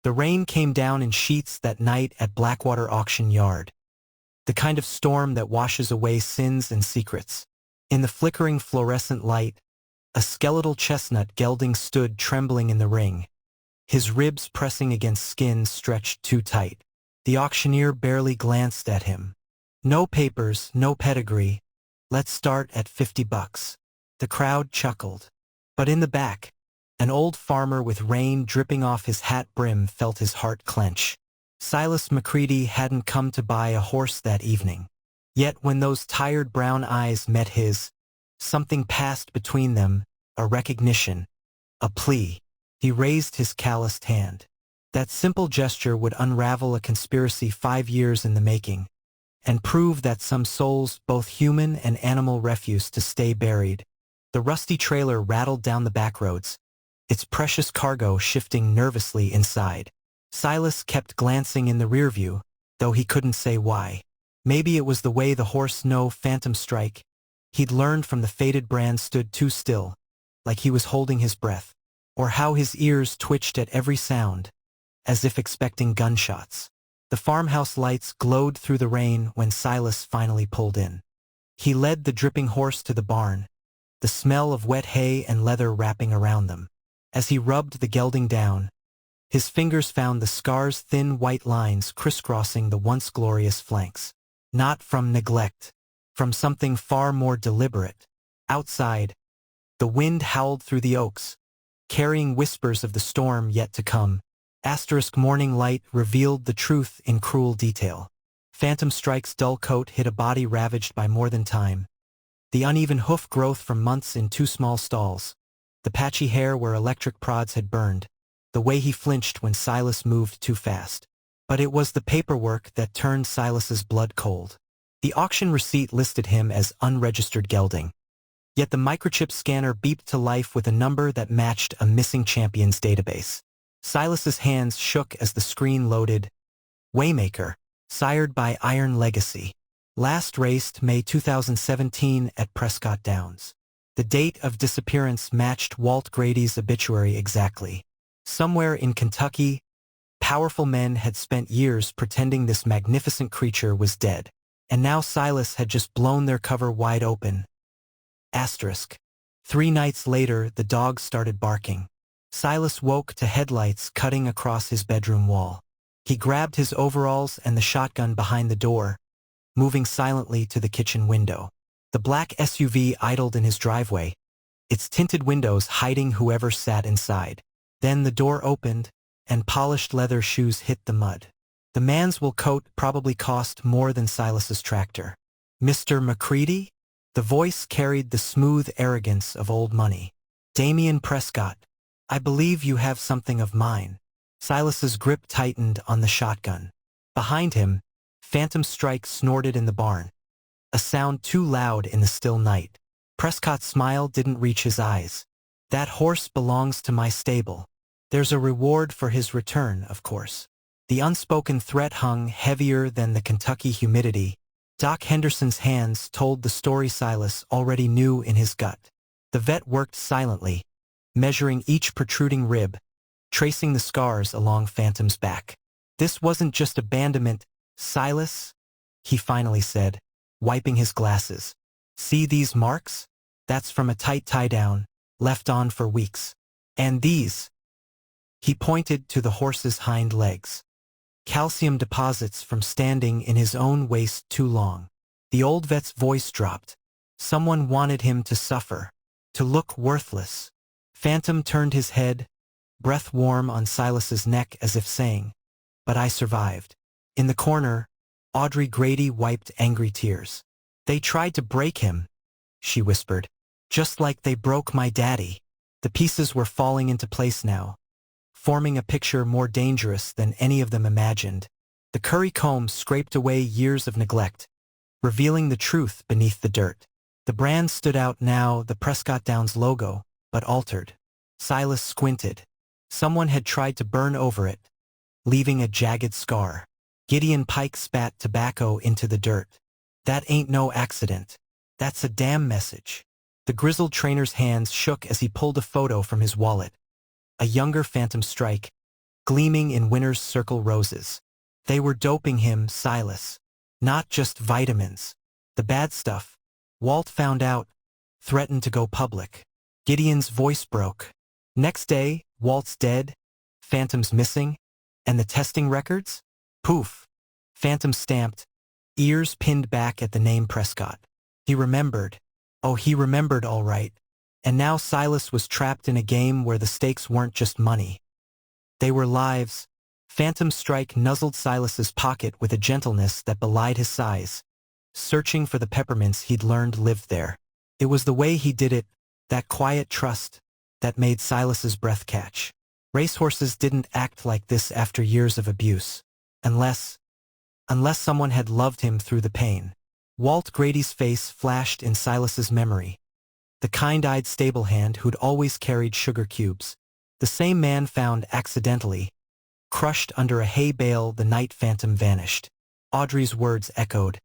The rain came down in sheets that night at Blackwater Auction Yard. The kind of storm that washes away sins and secrets. In the flickering fluorescent light, a skeletal chestnut gelding stood trembling in the ring, his ribs pressing against skin stretched too tight. The auctioneer barely glanced at him. No papers, no pedigree. Let's start at $50. The crowd chuckled. But in the back, an old farmer with rain dripping off his hat brim felt his heart clench. Silas Macready hadn't come to buy a horse that evening. Yet when those tired brown eyes met his, something passed between them, a recognition, a plea. He raised his calloused hand. That simple gesture would unravel a conspiracy 5 years in the making, and prove that some souls, both human and animal, refused to stay buried. The rusty trailer rattled down the back roads, its precious cargo shifting nervously inside. Silas kept glancing in the rearview, though he couldn't say why. Maybe it was the way the horse, no Phantom Strike, he'd learned from the faded brand, stood too still, like he was holding his breath, or how his ears twitched at every sound, as if expecting gunshots. The farmhouse lights glowed through the rain when Silas finally pulled in. He led the dripping horse to the barn, the smell of wet hay and leather wrapping around them. As he rubbed the gelding down, his fingers found the scar's thin white lines crisscrossing the once glorious flanks. Not from neglect, from something far more deliberate. Outside, the wind howled through the oaks, carrying whispers of the storm yet to come. Morning light revealed the truth in cruel detail. Phantom Strike's dull coat hid a body ravaged by more than time. The uneven hoof growth from months in 2 small stalls. The patchy hair where electric prods had burned. The way he flinched when Silas moved too fast. But it was the paperwork that turned Silas's blood cold. The auction receipt listed him as unregistered gelding. Yet the microchip scanner beeped to life with a number that matched a missing champions database. Silas's hands shook as the screen loaded. Waymaker, sired by Iron Legacy. Last raced May 2017 at Prescott Downs. The date of disappearance matched Walt Grady's obituary exactly. Somewhere in Kentucky, powerful men had spent years pretending this magnificent creature was dead. And now Silas had just blown their cover wide open. 3 nights later, the dog started barking. Silas woke to headlights cutting across his bedroom wall. He grabbed his overalls and the shotgun behind the door, moving silently to the kitchen window. The black SUV idled in his driveway, its tinted windows hiding whoever sat inside. Then the door opened, and polished leather shoes hit the mud. The Manswell coat probably cost more than Silas's tractor. Mr. Macready? The voice carried the smooth arrogance of old money. Damian Prescott, I believe you have something of mine. Silas's grip tightened on the shotgun. Behind him, Phantom Strike snorted in the barn, a sound too loud in the still night. Prescott's smile didn't reach his eyes. That horse belongs to my stable. There's a reward for his return, of course. The unspoken threat hung heavier than the Kentucky humidity. Doc Henderson's hands told the story Silas already knew in his gut. The vet worked silently, measuring each protruding rib, tracing the scars along Phantom's back. This wasn't just abandonment, Silas, he finally said, wiping his glasses. See these marks? That's from a tight tie-down, left on for weeks. And these? He pointed to the horse's hind legs. Calcium deposits from standing in his own waist too long. The old vet's voice dropped. Someone wanted him to suffer, to look worthless. Phantom turned his head, breath warm on Silas's neck as if saying, but I survived. In the corner, Audrey Grady wiped angry tears. They tried to break him, she whispered, just like they broke my daddy. The pieces were falling into place now, forming a picture more dangerous than any of them imagined. The curry comb scraped away years of neglect, revealing the truth beneath the dirt. The brand stood out now, the Prescott Downs logo, but altered. Silas squinted. Someone had tried to burn over it, leaving a jagged scar. Gideon Pike spat tobacco into the dirt. That ain't no accident. That's a damn message. The grizzled trainer's hands shook as he pulled a photo from his wallet. A younger Phantom Strike, gleaming in winter's circle roses. They were doping him, Silas. Not just vitamins. The bad stuff. Walt found out, threatened to go public. Gideon's voice broke. Next day, Walt's dead, Phantom's missing, and the testing records? Poof. Phantom stamped, ears pinned back at the name Prescott. He remembered. Oh, he remembered all right. And now Silas was trapped in a game where the stakes weren't just money. They were lives. Phantom Strike nuzzled Silas's pocket with a gentleness that belied his size, searching for the peppermints he'd learned lived there. It was the way he did it, that quiet trust, that made Silas's breath catch. Racehorses didn't act like this after years of abuse. Unless someone had loved him through the pain. Walt Grady's face flashed in Silas's memory. The kind-eyed stable hand who'd always carried sugar cubes. The same man found accidentally, crushed under a hay bale the night Phantom vanished. Audrey's words echoed.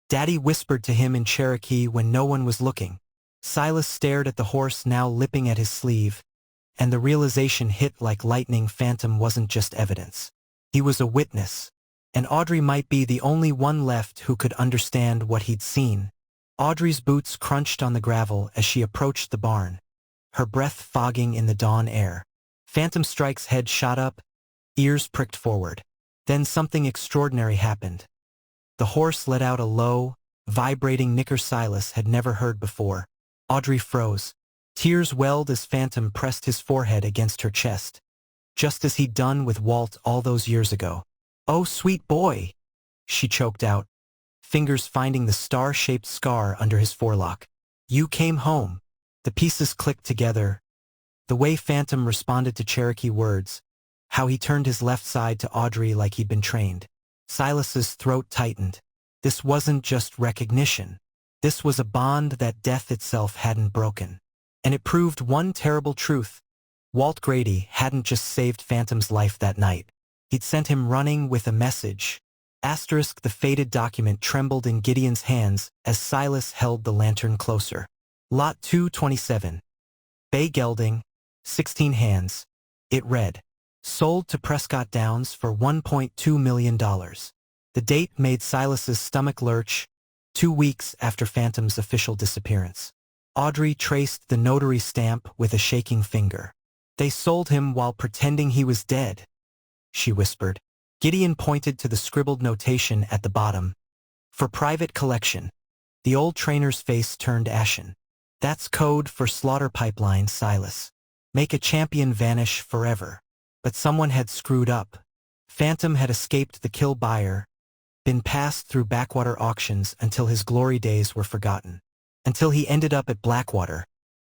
Daddy whispered to him in Cherokee when no one was looking. Silas stared at the horse now lipping at his sleeve, and the realization hit like lightning. Phantom wasn't just evidence. He was a witness, and Audrey might be the only one left who could understand what he'd seen. Audrey's boots crunched on the gravel as she approached the barn, her breath fogging in the dawn air. Phantom Strike's head shot up, ears pricked forward. Then something extraordinary happened. The horse let out a low, vibrating nicker Silas had never heard before. Audrey froze. Tears welled as Phantom pressed his forehead against her chest, just as he'd done with Walt all those years ago. "Oh, sweet boy," she choked out, fingers finding the star-shaped scar under his forelock. "You came home." The pieces clicked together. The way Phantom responded to Cherokee words, how he turned his left side to Audrey like he'd been trained. Silas's throat tightened. This wasn't just recognition. This was a bond that death itself hadn't broken. And it proved one terrible truth. Walt Grady hadn't just saved Phantom's life that night. He'd sent him running with a message. Asterisk. The faded document trembled in Gideon's hands as Silas held the lantern closer. Lot 227. Bay Gelding, 16 hands. It read, sold to Prescott Downs for $1.2 million. The date made Silas's stomach lurch, 2 weeks after Phantom's official disappearance. Audrey traced the notary stamp with a shaking finger. "They sold him while pretending he was dead," she whispered. Gideon pointed to the scribbled notation at the bottom. "For private collection." The old trainer's face turned ashen. "That's code for slaughter pipeline, Silas. Make a champion vanish forever." But someone had screwed up. Phantom had escaped the kill buyer, been passed through backwater auctions until his glory days were forgotten. Until he ended up at Blackwater,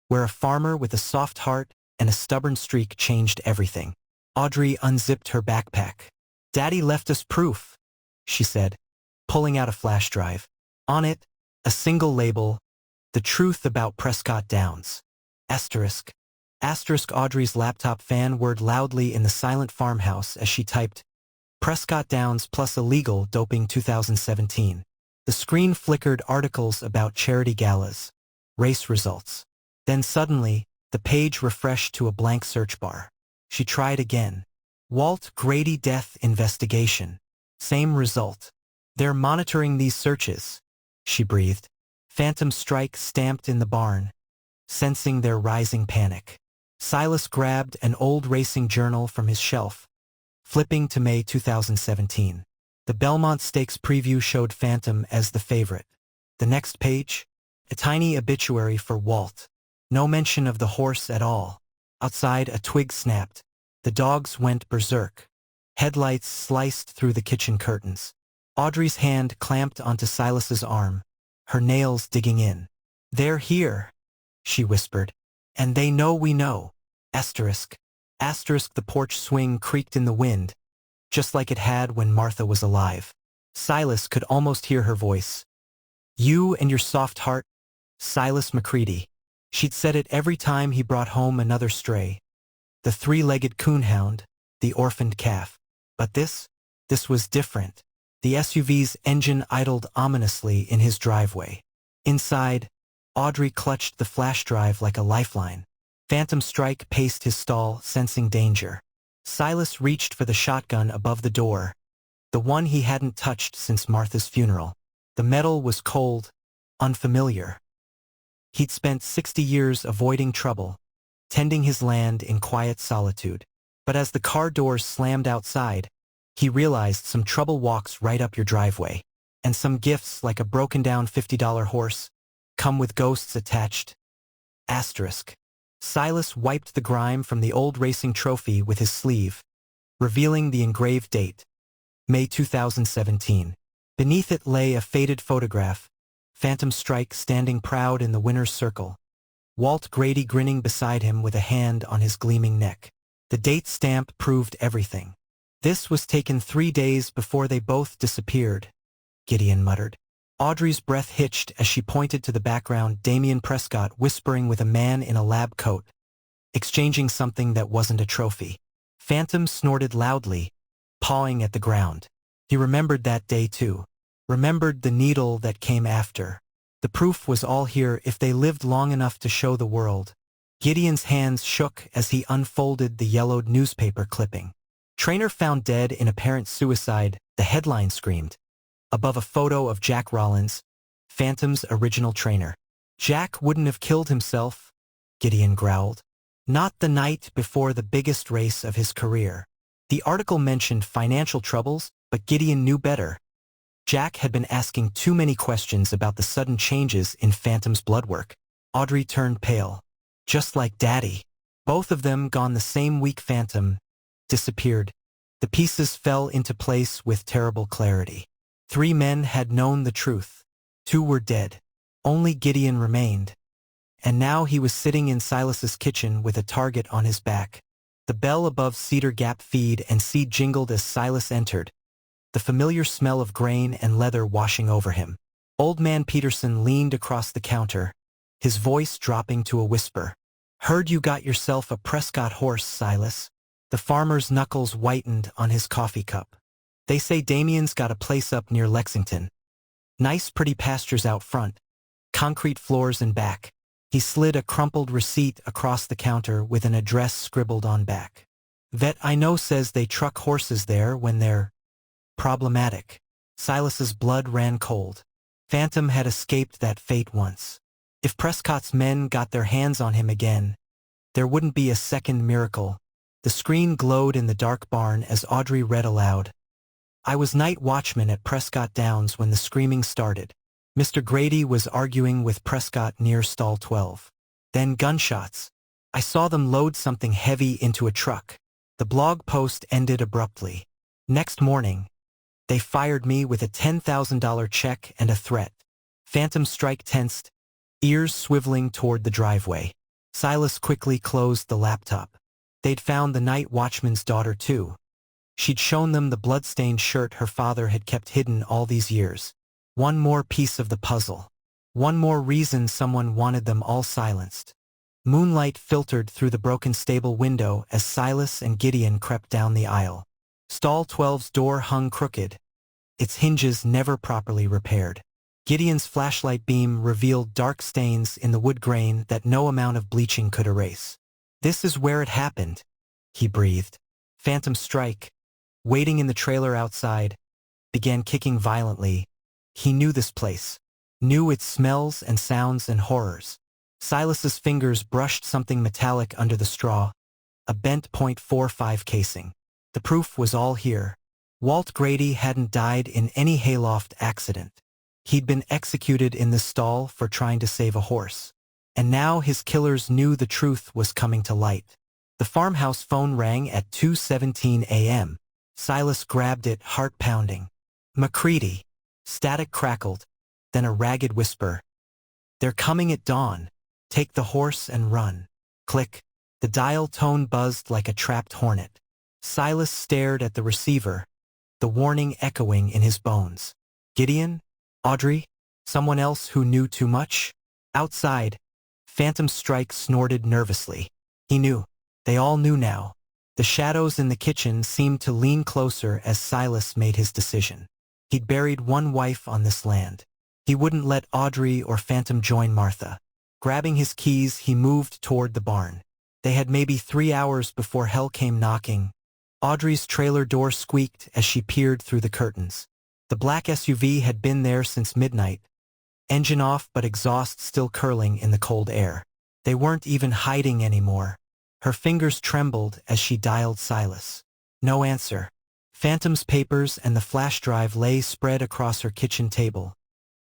where a farmer with a soft heart and a stubborn streak changed everything. Audrey unzipped her backpack. "Daddy left us proof," she said, pulling out a flash drive. On it, a single label, "The truth about Prescott Downs." Asterisk. Asterisk. Audrey's laptop fan whirred loudly in the silent farmhouse as she typed, "Prescott Downs plus illegal doping 2017. The screen flickered articles about charity galas, race results. Then suddenly, the page refreshed to a blank search bar. She tried again. Walt Grady death investigation. Same result. "They're monitoring these searches," she breathed. Phantom Strike stamped in the barn, sensing their rising panic. Silas grabbed an old racing journal from his shelf, flipping to May 2017. The Belmont Stakes preview showed Phantom as the favorite. The next page? A tiny obituary for Walt. No mention of the horse at all. Outside, a twig snapped. The dogs went berserk. Headlights sliced through the kitchen curtains. Audrey's hand clamped onto Silas's arm, her nails digging in. "They're here," she whispered. "And they know we know." Asterisk. Asterisk. The porch swing creaked in the wind, just like it had when Martha was alive. Silas could almost hear her voice. "You and your soft heart, Silas McCready." She'd said it every time he brought home another stray. The three-legged coonhound, the orphaned calf. But this was different. The SUV's engine idled ominously in his driveway. Inside, Audrey clutched the flash drive like a lifeline. Phantom Strike paced his stall, sensing danger. Silas reached for the shotgun above the door, the one he hadn't touched since Martha's funeral. The metal was cold, unfamiliar. He'd spent 60 years avoiding trouble, tending his land in quiet solitude. But as the car doors slammed outside, he realized some trouble walks right up your driveway, and some gifts like a broken-down $50 horse come with ghosts attached. Asterisk. Silas wiped the grime from the old racing trophy with his sleeve, revealing the engraved date, May 2017. Beneath it lay a faded photograph, Phantom Strike standing proud in the winner's circle, Walt Grady grinning beside him with a hand on his gleaming neck. The date stamp proved everything. This was taken 3 days before they both disappeared, Gideon muttered. Audrey's breath hitched as she pointed to the background, Damian Prescott whispering with a man in a lab coat, exchanging something that wasn't a trophy. Phantom snorted loudly, pawing at the ground. He remembered that day too. Remembered the needle that came after. The proof was all here if they lived long enough to show the world. Gideon's hands shook as he unfolded the yellowed newspaper clipping. Trainer found dead in apparent suicide, the headline screamed. Above a photo of Jack Rollins, Phantom's original trainer. Jack wouldn't have killed himself, Gideon growled. Not the night before the biggest race of his career. The article mentioned financial troubles, but Gideon knew better. Jack had been asking too many questions about the sudden changes in Phantom's blood work. Audrey turned pale. Just like Daddy. Both of them gone the same week. Phantom disappeared. The pieces fell into place with terrible clarity. 3 men had known the truth. 2 were dead. Only Gideon remained. And now he was sitting in Silas's kitchen with a target on his back. The bell above Cedar Gap Feed and Seed jingled as Silas entered, the familiar smell of grain and leather washing over him. Old Man Peterson leaned across the counter, his voice dropping to a whisper. Heard you got yourself a Prescott horse, Silas. The farmer's knuckles whitened on his coffee cup. They say Damian's got a place up near Lexington. Nice pretty pastures out front, concrete floors and back. He slid a crumpled receipt across the counter with an address scribbled on back. Vet I know says they truck horses there when they're problematic. Silas's blood ran cold. Phantom had escaped that fate once. If Prescott's men got their hands on him again, there wouldn't be a second miracle. The screen glowed in the dark barn as Audrey read aloud. I was night watchman at Prescott Downs when the screaming started. Mr. Grady was arguing with Prescott near stall 12. Then gunshots. I saw them load something heavy into a truck. The blog post ended abruptly. Next morning, they fired me with a $10,000 check and a threat. Phantom Strike tensed, ears swiveling toward the driveway. Silas quickly closed the laptop. They'd found the night watchman's daughter too. She'd shown them the blood-stained shirt her father had kept hidden all these years. One more piece of the puzzle. One more reason someone wanted them all silenced. Moonlight filtered through the broken stable window as Silas and Gideon crept down the aisle. Stall 12's door hung crooked, its hinges never properly repaired. Gideon's flashlight beam revealed dark stains in the wood grain that no amount of bleaching could erase. This is where it happened, he breathed. Phantom Strike, waiting in the trailer outside, began kicking violently. He knew this place, knew its smells and sounds and horrors. Silas's fingers brushed something metallic under the straw, a bent .45 casing. The proof was all here. Walt Grady hadn't died in any hayloft accident. He'd been executed in the stall for trying to save a horse. And now his killers knew the truth was coming to light. The farmhouse phone rang at 2:17 a.m. Silas grabbed it, heart pounding. McCready. Static crackled, then a ragged whisper. They're coming at dawn. Take the horse and run. Click. The dial tone buzzed like a trapped hornet. Silas stared at the receiver, the warning echoing in his bones. Gideon? Audrey? Someone else who knew too much? Outside, Phantom Strike snorted nervously. He knew. They all knew now. The shadows in the kitchen seemed to lean closer as Silas made his decision. He'd buried one wife on this land. He wouldn't let Audrey or Phantom join Martha. Grabbing his keys, he moved toward the barn. They had maybe 3 hours before hell came knocking, Audrey's trailer door squeaked as she peered through the curtains. The black SUV had been there since midnight, engine off but exhaust still curling in the cold air. They weren't even hiding anymore. Her fingers trembled as she dialed Silas. No answer. Phantom's papers and the flash drive lay spread across her kitchen table.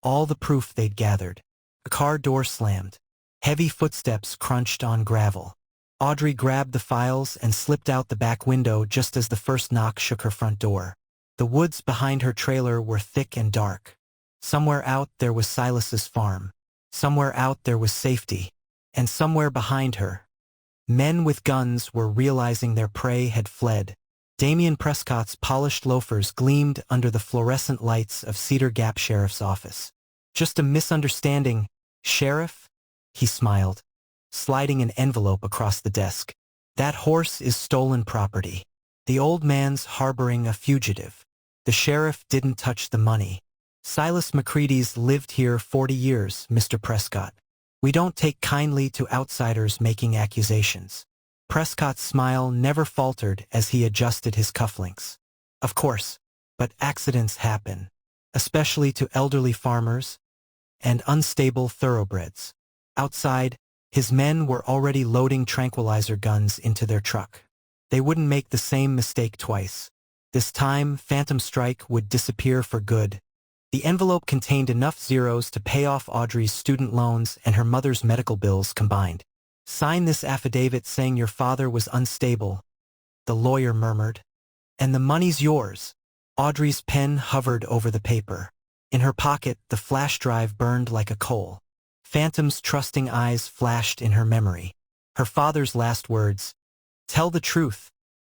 All the proof they'd gathered. The car door slammed. Heavy footsteps crunched on gravel. Audrey grabbed the files and slipped out the back window just as the first knock shook her front door. The woods behind her trailer were thick and dark. Somewhere out there was Silas's farm. Somewhere out there was safety. And somewhere behind her, men with guns were realizing their prey had fled. Damian Prescott's polished loafers gleamed under the fluorescent lights of Cedar Gap Sheriff's office. "Just a misunderstanding, Sheriff?" he smiled, sliding an envelope across the desk. "That horse is stolen property. The old man's harboring a fugitive. The sheriff didn't touch the money. Silas Macready's lived here 40 years, Mr. Prescott. We don't take kindly to outsiders making accusations." Prescott's smile never faltered as he adjusted his cufflinks. "Of course, but accidents happen, especially to elderly farmers and unstable thoroughbreds." Outside, his men were already loading tranquilizer guns into their truck. They wouldn't make the same mistake twice. This time, Phantom Strike would disappear for good. The envelope contained enough zeros to pay off Audrey's student loans and her mother's medical bills combined. "Sign this affidavit saying your father was unstable," the lawyer murmured. "And the money's yours." Audrey's pen hovered over the paper. In her pocket, the flash drive burned like a coal. Phantom's trusting eyes flashed in her memory. Her father's last words, "Tell the truth,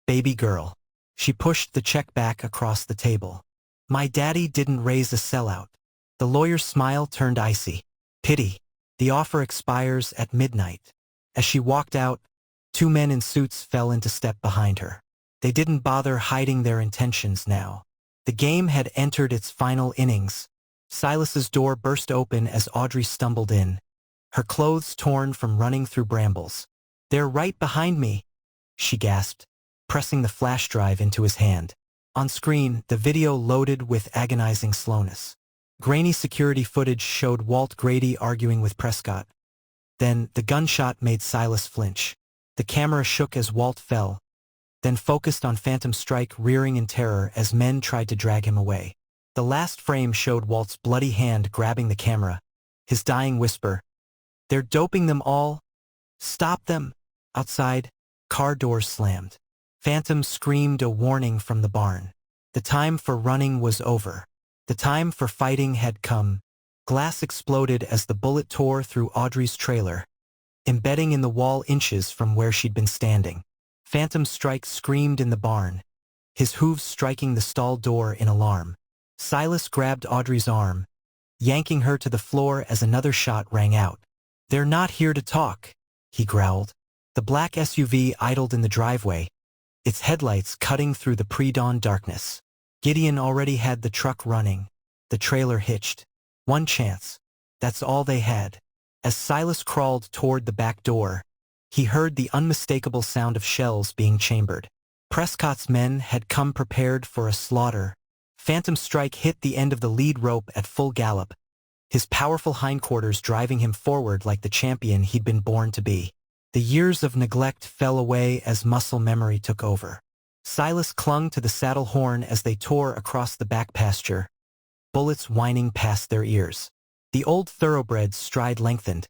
baby girl." She pushed the check back across the table. "My daddy didn't raise a sellout." The lawyer's smile turned icy. "Pity. The offer expires at midnight." As she walked out, two men in suits fell into step behind her. They didn't bother hiding their intentions now. The game had entered its final innings. Silas's door burst open as Audrey stumbled in, her clothes torn from running through brambles. "They're right behind me," she gasped, pressing the flash drive into his hand. On screen, the video loaded with agonizing slowness. Grainy security footage showed Walt Grady arguing with Prescott. Then, the gunshot made Silas flinch. The camera shook as Walt fell, then focused on Phantom Strike rearing in terror as men tried to drag him away. The last frame showed Walt's bloody hand grabbing the camera, his dying whisper, "They're doping them all. Stop them." Outside, car doors slammed. Phantom screamed a warning from the barn. The time for running was over. The time for fighting had come. Glass exploded as the bullet tore through Audrey's trailer, embedding in the wall inches from where she'd been standing. Phantom Strike screamed in the barn, his hooves striking the stall door in alarm. Silas grabbed Audrey's arm, yanking her to the floor as another shot rang out. "They're not here to talk," he growled. The black SUV idled in the driveway, its headlights cutting through the pre-dawn darkness. Gideon already had the truck running, the trailer hitched. One chance. That's all they had. As Silas crawled toward the back door, he heard the unmistakable sound of shells being chambered. Prescott's men had come prepared for a slaughter. Phantom Strike hit the end of the lead rope at full gallop, his powerful hindquarters driving him forward like the champion he'd been born to be. The years of neglect fell away as muscle memory took over. Silas clung to the saddle horn as they tore across the back pasture, bullets whining past their ears. The old thoroughbred's stride lengthened,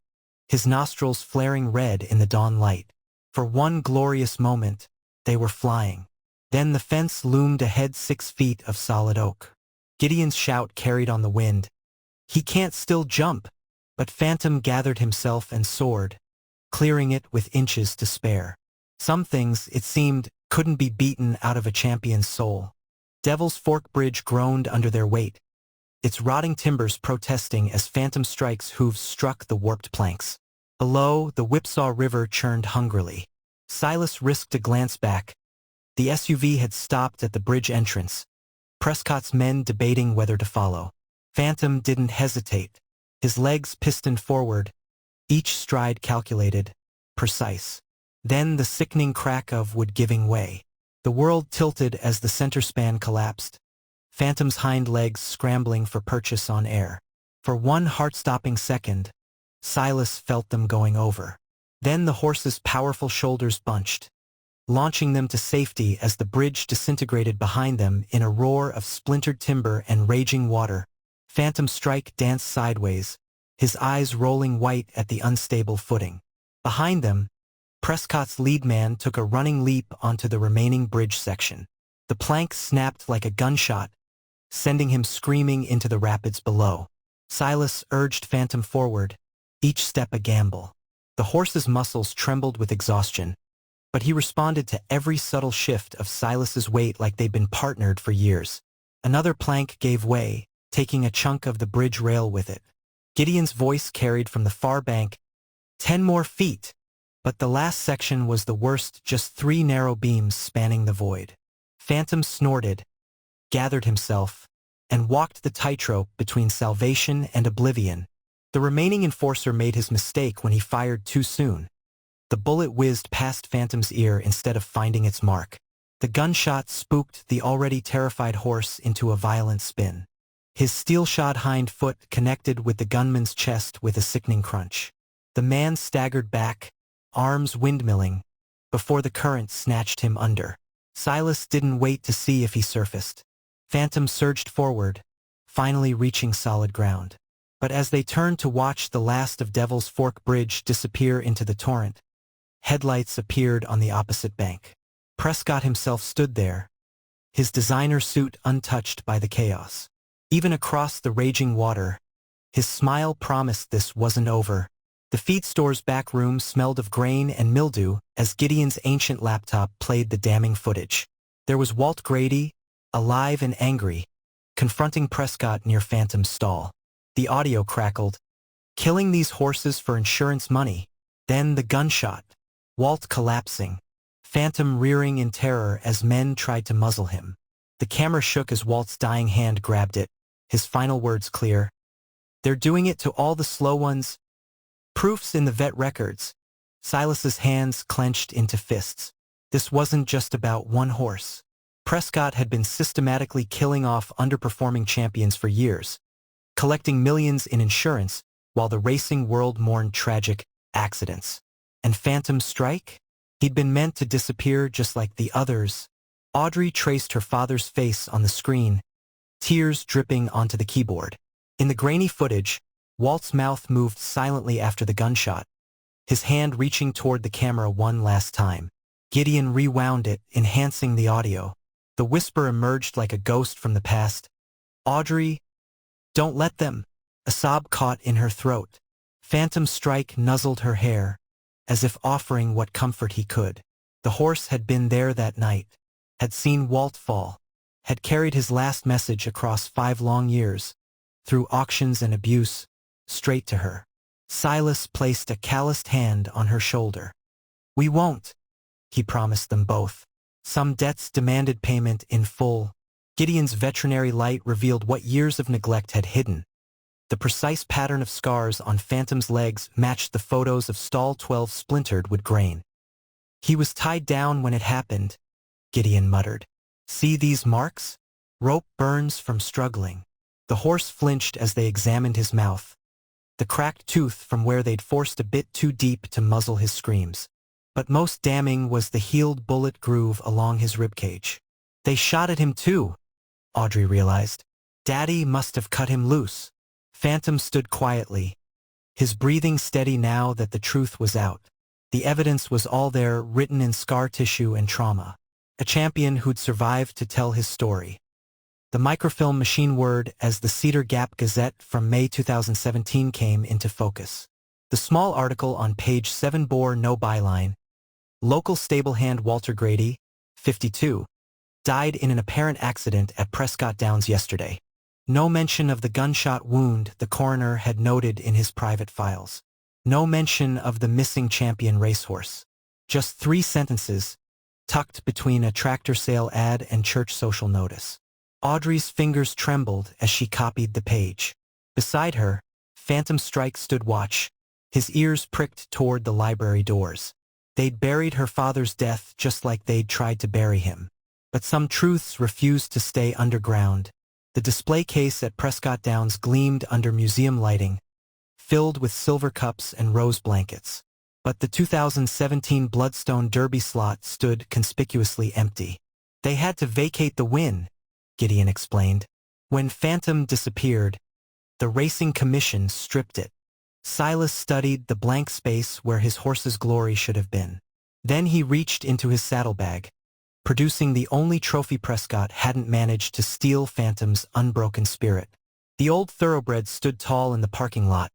his nostrils flaring red in the dawn light. For one glorious moment, they were flying. Then the fence loomed ahead 6 feet of solid oak. Gideon's shout carried on the wind. "He can't still jump!" But Phantom gathered himself and soared, clearing it with inches to spare. Some things, it seemed, couldn't be beaten out of a champion's soul. Devil's Fork Bridge groaned under their weight, its rotting timbers protesting as Phantom Strike's hooves struck the warped planks. Below, the Whipsaw River churned hungrily. Silas risked a glance back. The SUV had stopped at the bridge entrance, Prescott's men debating whether to follow. Phantom didn't hesitate, his legs pistoned forward, each stride calculated, precise. Then the sickening crack of wood giving way. The world tilted as the center span collapsed, Phantom's hind legs scrambling for purchase on air. For one heart-stopping second, Silas felt them going over. Then the horse's powerful shoulders bunched, launching them to safety as the bridge disintegrated behind them in a roar of splintered timber and raging water. Phantom Strike danced sideways, his eyes rolling white at the unstable footing. Behind them, Prescott's lead man took a running leap onto the remaining bridge section. The plank snapped like a gunshot, sending him screaming into the rapids below. Silas urged Phantom forward, each step a gamble. The horse's muscles trembled with exhaustion, but he responded to every subtle shift of Silas's weight like they'd been partnered for years. Another plank gave way, taking a chunk of the bridge rail with it. Gideon's voice carried from the far bank, 10 more feet! But the last section was the worst, just 3 narrow beams spanning the void. Phantom snorted, gathered himself, and walked the tightrope between salvation and oblivion. The remaining enforcer made his mistake when he fired too soon. The bullet whizzed past Phantom's ear instead of finding its mark. The gunshot spooked the already terrified horse into a violent spin. His steel-shod hind foot connected with the gunman's chest with a sickening crunch. The man staggered back, arms windmilling, before the current snatched him under. Silas didn't wait to see if he surfaced. Phantom surged forward, finally reaching solid ground. But as they turned to watch the last of Devil's Fork Bridge disappear into the torrent, headlights appeared on the opposite bank. Prescott himself stood there, his designer suit untouched by the chaos. Even across the raging water, his smile promised this wasn't over. The feed store's back room smelled of grain and mildew as Gideon's ancient laptop played the damning footage. There was Walt Grady, alive and angry, confronting Prescott near Phantom's stall. The audio crackled, killing these horses for insurance money. Then the gunshot. Walt collapsing, Phantom rearing in terror as men tried to muzzle him. The camera shook as Walt's dying hand grabbed it, his final words clear. "They're doing it to all the slow ones. Proofs in the vet records." Silas's hands clenched into fists. This wasn't just about one horse. Prescott had been systematically killing off underperforming champions for years, collecting millions in insurance while the racing world mourned tragic accidents. And Phantom Strike? He'd been meant to disappear just like the others. Audrey traced her father's face on the screen, tears dripping onto the keyboard. In the grainy footage, Walt's mouth moved silently after the gunshot, his hand reaching toward the camera one last time. Gideon rewound it, enhancing the audio. The whisper emerged like a ghost from the past. "Audrey, don't let them." A sob caught in her throat. Phantom Strike nuzzled her hair, as if offering what comfort he could. The horse had been there that night, had seen Walt fall, had carried his last message across 5 long years, through auctions and abuse, straight to her. Silas placed a calloused hand on her shoulder. "We won't," he promised them both. Some debts demanded payment in full. Gideon's veterinary light revealed what years of neglect had hidden. The precise pattern of scars on Phantom's legs matched the photos of stall 12 splintered with grain. "He was tied down when it happened," Gideon muttered. "See these marks? Rope burns from struggling." The horse flinched as they examined his mouth, the cracked tooth from where they'd forced a bit too deep to muzzle his screams. But most damning was the healed bullet groove along his ribcage. "They shot at him too," Audrey realized. "Daddy must have cut him loose." Phantom stood quietly, his breathing steady now that the truth was out. The evidence was all there, written in scar tissue and trauma. A champion who'd survived to tell his story. The microfilm machine word as the Cedar Gap Gazette from May 2017 came into focus. The small article on page 7 bore no byline. Local stable hand Walter Grady, 52, died in an apparent accident at Prescott Downs yesterday. No mention of the gunshot wound the coroner had noted in his private files. No mention of the missing champion racehorse. Just 3 sentences, tucked between a tractor sale ad and church social notice. Audrey's fingers trembled as she copied the page. Beside her, Phantom Strike stood watch, his ears pricked toward the library doors. They'd buried her father's death just like they'd tried to bury him. But some truths refused to stay underground. The display case at Prescott Downs gleamed under museum lighting, filled with silver cups and rose blankets. But the 2017 Bloodstone Derby slot stood conspicuously empty. They had to vacate the win, Gideon explained. When Phantom disappeared, the racing commission stripped it. Silas studied the blank space where his horse's glory should have been. Then he reached into his saddlebag, producing the only trophy Prescott hadn't managed to steal Phantom's unbroken spirit. The old thoroughbred stood tall in the parking lot,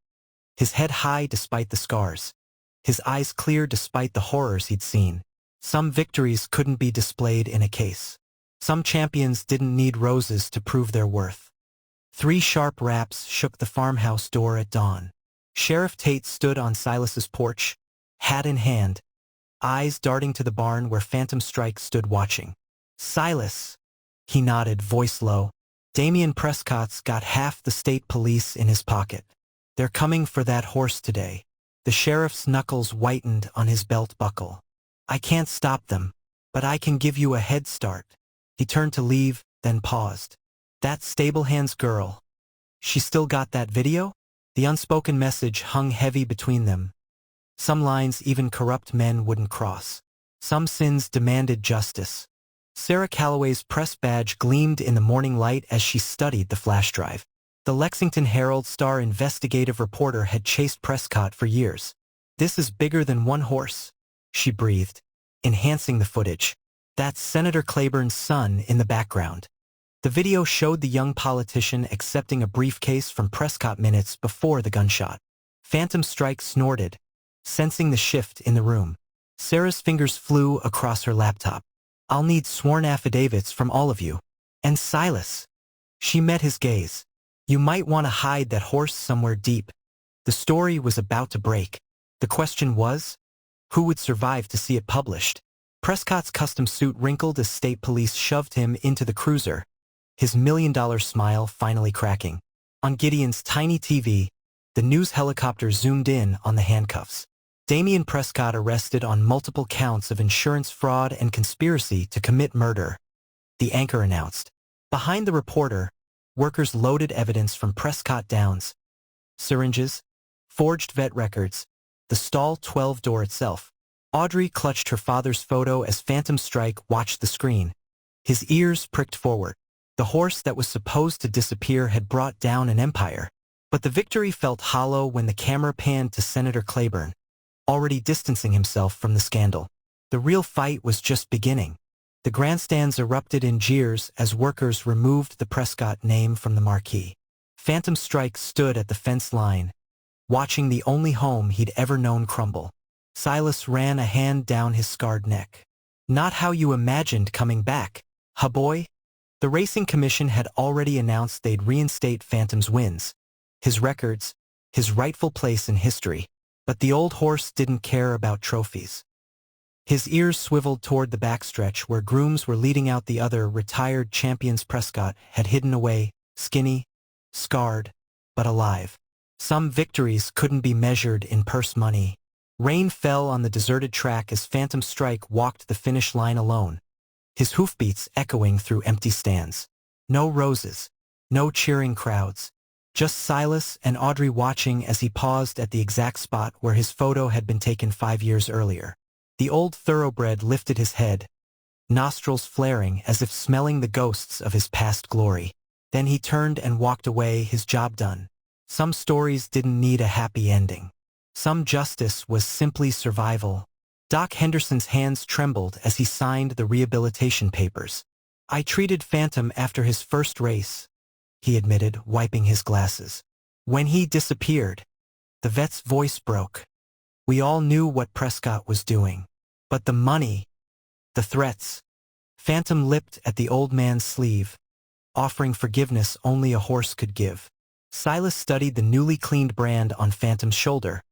his head high despite the scars, his eyes clear despite the horrors he'd seen. Some victories couldn't be displayed in a case. Some champions didn't need roses to prove their worth. 3 sharp raps shook the farmhouse door at dawn. Sheriff Tate stood on Silas's porch, hat in hand, eyes darting to the barn where Phantom Strike stood watching. "Silas," he nodded, voice low. "Damian Prescott's got half the state police in his pocket. They're coming for that horse today." The sheriff's knuckles whitened on his belt buckle. "I can't stop them, but I can give you a head start." He turned to leave, then paused. "That Stablehands girl. She still got that video?" The unspoken message hung heavy between them. Some lines even corrupt men wouldn't cross. Some sins demanded justice. Sarah Calloway's press badge gleamed in the morning light as she studied the flash drive. The Lexington Herald-Star investigative reporter had chased Prescott for years. "This is bigger than one horse," she breathed, enhancing the footage. "That's Senator Claiborne's son in the background." The video showed the young politician accepting a briefcase from Prescott minutes before the gunshot. Phantom Strike snorted, sensing the shift in the room. Sarah's fingers flew across her laptop. "I'll need sworn affidavits from all of you. And Silas." She met his gaze. "You might want to hide that horse somewhere deep." The story was about to break. The question was, who would survive to see it published? Prescott's custom suit wrinkled as state police shoved him into the cruiser, his $1 million smile finally cracking. On Gideon's tiny TV, the news helicopter zoomed in on the handcuffs. Damian Prescott arrested on multiple counts of insurance fraud and conspiracy to commit murder, the anchor announced. Behind the reporter, workers loaded evidence from Prescott Downs: syringes, forged vet records, the stall 12 door itself. Audrey clutched her father's photo as Phantom Strike watched the screen. His ears pricked forward. The horse that was supposed to disappear had brought down an empire. But the victory felt hollow when the camera panned to Senator Claiborne, already distancing himself from the scandal. The real fight was just beginning. The grandstands erupted in jeers as workers removed the Prescott name from the marquee. Phantom Strike stood at the fence line, watching the only home he'd ever known crumble. Silas ran a hand down his scarred neck. "Not how you imagined coming back, huh boy?" The racing commission had already announced they'd reinstate Phantom's wins, his records, his rightful place in history. But the old horse didn't care about trophies. His ears swiveled toward the backstretch where grooms were leading out the other retired champions Prescott had hidden away, skinny, scarred, but alive. Some victories couldn't be measured in purse money. Rain fell on the deserted track as Phantom Strike walked the finish line alone, his hoofbeats echoing through empty stands. No roses, no cheering crowds, just Silas and Audrey watching as he paused at the exact spot where his photo had been taken 5 years earlier. The old thoroughbred lifted his head, nostrils flaring as if smelling the ghosts of his past glory. Then he turned and walked away, his job done. Some stories didn't need a happy ending. Some justice was simply survival. Doc Henderson's hands trembled as he signed the rehabilitation papers. "I treated Phantom after his first race," he admitted, wiping his glasses. "When he disappeared," the vet's voice broke. "We all knew what Prescott was doing. But the money, the threats." Phantom lipped at the old man's sleeve, offering forgiveness only a horse could give. Silas studied the newly cleaned brand on Phantom's shoulder,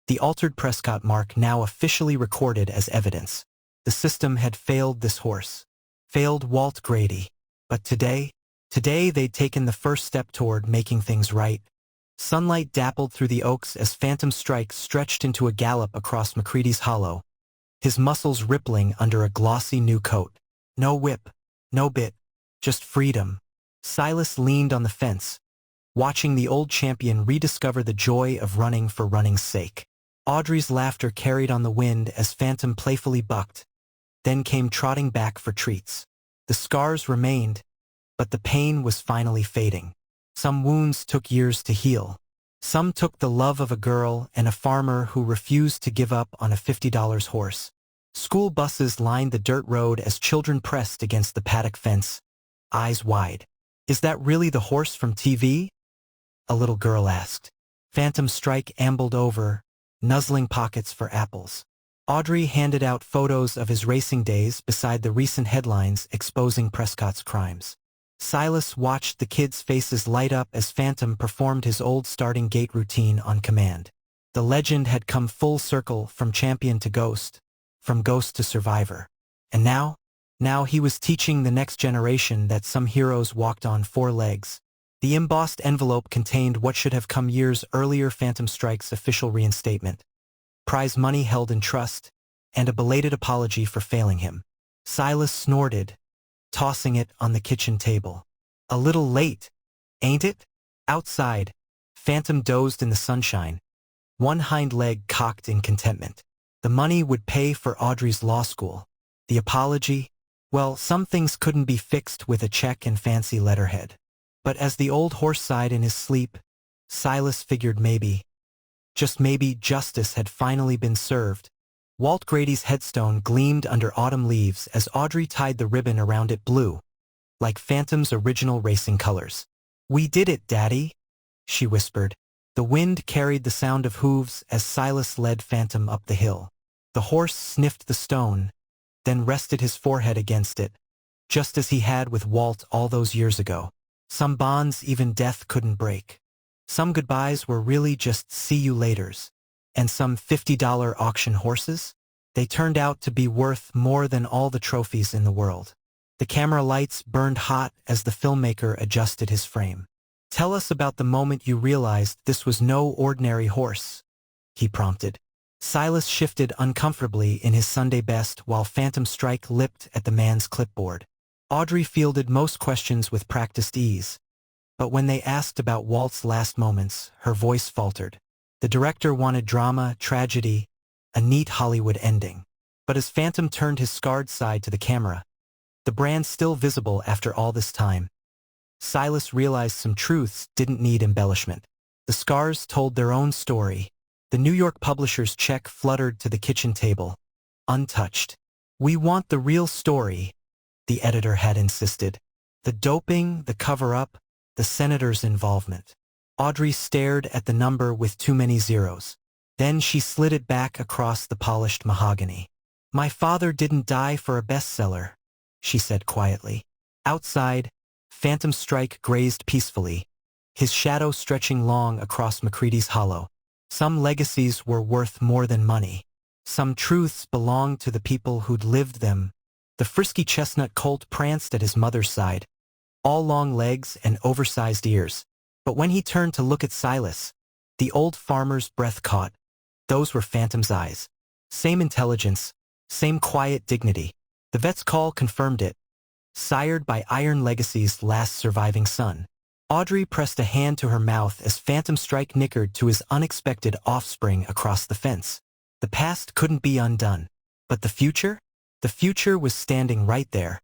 the altered Prescott mark now officially recorded as evidence. The system had failed this horse, failed Walt Grady. But today they'd taken the first step toward making things right. Sunlight dappled through the oaks as Phantom Strike stretched into a gallop across McCready's Hollow, his muscles rippling under a glossy new coat. No whip, no bit, just freedom. Silas leaned on the fence, watching the old champion rediscover the joy of running for running's sake. Audrey's laughter carried on the wind as Phantom playfully bucked, then came trotting back for treats. The scars remained, but the pain was finally fading. Some wounds took years to heal. Some took the love of a girl and a farmer who refused to give up on a $50 horse. School buses lined the dirt road as children pressed against the paddock fence, eyes wide. "Is that really the horse from TV?" a little girl asked. Phantom Strike ambled over, nuzzling pockets for apples. Audrey handed out photos of his racing days beside the recent headlines exposing Prescott's crimes. Silas watched the kids' faces light up as Phantom performed his old starting gate routine on command. The legend had come full circle from champion to ghost, from ghost to survivor. And now he was teaching the next generation that some heroes walked on four legs. The embossed envelope contained what should have come years earlier: Phantom Strike's official reinstatement, prize money held in trust, and a belated apology for failing him. Silas snorted, tossing it on the kitchen table. "A little late, ain't it?" Outside, Phantom dozed in the sunshine, one hind leg cocked in contentment. The money would pay for Audrey's law school. The apology? Well, some things couldn't be fixed with a check and fancy letterhead. But as the old horse sighed in his sleep, Silas figured maybe, just maybe, justice had finally been served. Walt Grady's headstone gleamed under autumn leaves as Audrey tied the ribbon around it blue, like Phantom's original racing colors. "We did it, Daddy," she whispered. The wind carried the sound of hooves as Silas led Phantom up the hill. The horse sniffed the stone, then rested his forehead against it, just as he had with Walt all those years ago. Some bonds even death couldn't break. Some goodbyes were really just see you laters. And some $50 auction horses? They turned out to be worth more than all the trophies in the world. The camera lights burned hot as the filmmaker adjusted his frame. "Tell us about the moment you realized this was no ordinary horse," he prompted. Silas shifted uncomfortably in his Sunday best while Phantom Strike lipped at the man's clipboard. Audrey fielded most questions with practiced ease, but when they asked about Walt's last moments, her voice faltered. The director wanted drama, tragedy, a neat Hollywood ending. But as Phantom turned his scarred side to the camera, the brand still visible after all this time, Silas realized some truths didn't need embellishment. The scars told their own story. The New York publisher's check fluttered to the kitchen table, untouched. "We want the real story," the editor had insisted. "The doping, the cover-up, the senator's involvement." Audrey stared at the number with too many zeros. Then she slid it back across the polished mahogany. "My father didn't die for a bestseller," she said quietly. Outside, Phantom Strike grazed peacefully, his shadow stretching long across McCready's Hollow. Some legacies were worth more than money. Some truths belonged to the people who'd lived them. The frisky chestnut colt pranced at his mother's side, all long legs and oversized ears. But when he turned to look at Silas, the old farmer's breath caught. Those were Phantom's eyes. Same intelligence, same quiet dignity. The vet's call confirmed it. Sired by Iron Legacy's last surviving son. Audrey pressed a hand to her mouth as Phantom Strike nickered to his unexpected offspring across the fence. The past couldn't be undone. But the future? The future was standing right there.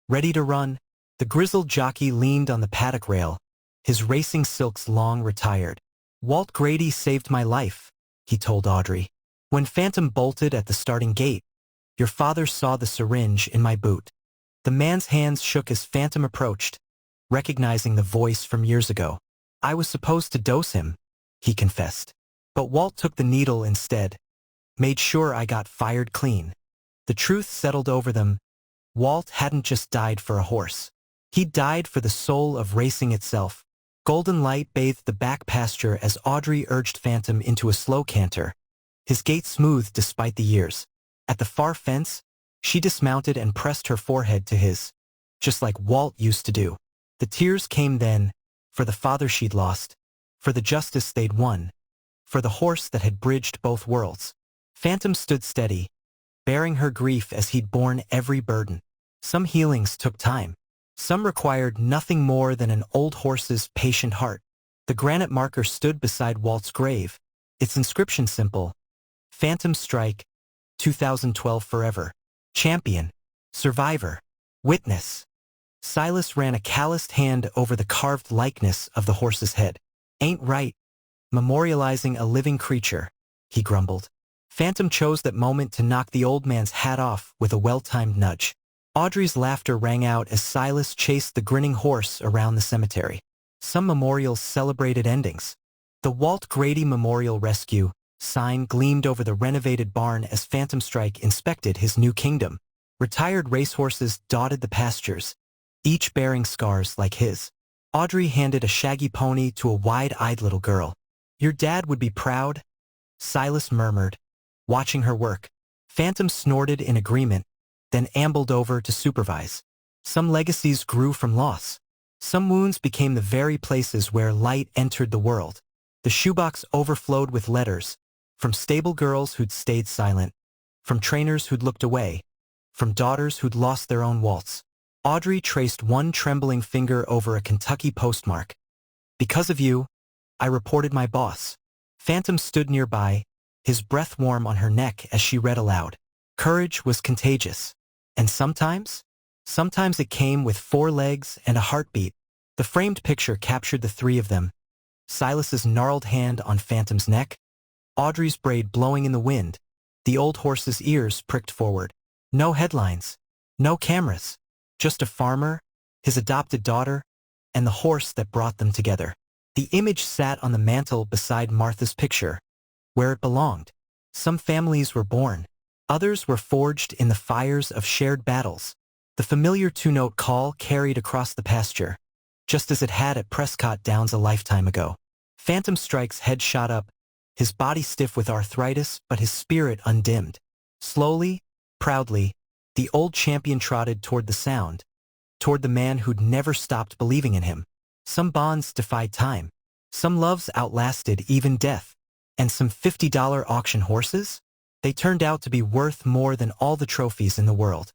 Ready to run, the grizzled jockey leaned on the paddock rail, his racing silks long retired. "Walt Grady saved my life," he told Audrey. "When Phantom bolted at the starting gate, your father saw the syringe in my boot." The man's hands shook as Phantom approached, recognizing the voice from years ago. "I was supposed to dose him," he confessed. "But Walt took the needle instead. Made sure I got fired clean." The truth settled over them. Walt hadn't just died for a horse. He'd died for the soul of racing itself. Golden light bathed the back pasture as Audrey urged Phantom into a slow canter, his gait smooth despite the years. At the far fence, she dismounted and pressed her forehead to his, just like Walt used to do. The tears came then, for the father she'd lost, for the justice they'd won, for the horse that had bridged both worlds. Phantom stood steady, bearing her grief as he'd borne every burden. Some healings took time. Some required nothing more than an old horse's patient heart. The granite marker stood beside Walt's grave, its inscription simple: Phantom Strike, 2012 Forever. Champion. Survivor. Witness. Silas ran a calloused hand over the carved likeness of the horse's head. Ain't right. Memorializing a living creature, he grumbled. Phantom chose that moment to knock the old man's hat off with a well-timed nudge. Audrey's laughter rang out as Silas chased the grinning horse around the cemetery. Some memorials celebrated endings. The Walt Grady Memorial Rescue sign gleamed over the renovated barn as Phantom Strike inspected his new kingdom. Retired racehorses dotted the pastures, each bearing scars like his. Audrey handed a shaggy pony to a wide-eyed little girl. "Your dad would be proud," Silas murmured, watching her work. Phantom snorted in agreement, then ambled over to supervise. Some legacies grew from loss. Some wounds became the very places where light entered the world. The shoebox overflowed with letters, from stable girls who'd stayed silent, from trainers who'd looked away, from daughters who'd lost their own Waltz. Audrey traced one trembling finger over a Kentucky postmark. "Because of you, I reported my boss." Phantom stood nearby, his breath warm on her neck as she read aloud. Courage was contagious. And sometimes it came with 4 legs and a heartbeat. The framed picture captured the 3 of them. Silas's gnarled hand on Phantom's neck, Audrey's braid blowing in the wind, the old horse's ears pricked forward. No headlines, no cameras, just a farmer, his adopted daughter, and the horse that brought them together. The image sat on the mantel beside Martha's picture, where it belonged. Some families were born. Others were forged in the fires of shared battles. The familiar 2-note call carried across the pasture, just as it had at Prescott Downs a lifetime ago. Phantom Strike's head shot up, his body stiff with arthritis but his spirit undimmed. Slowly, proudly, the old champion trotted toward the sound, toward the man who'd never stopped believing in him. Some bonds defied time. Some loves outlasted even death. And some $50 auction horses? They turned out to be worth more than all the trophies in the world.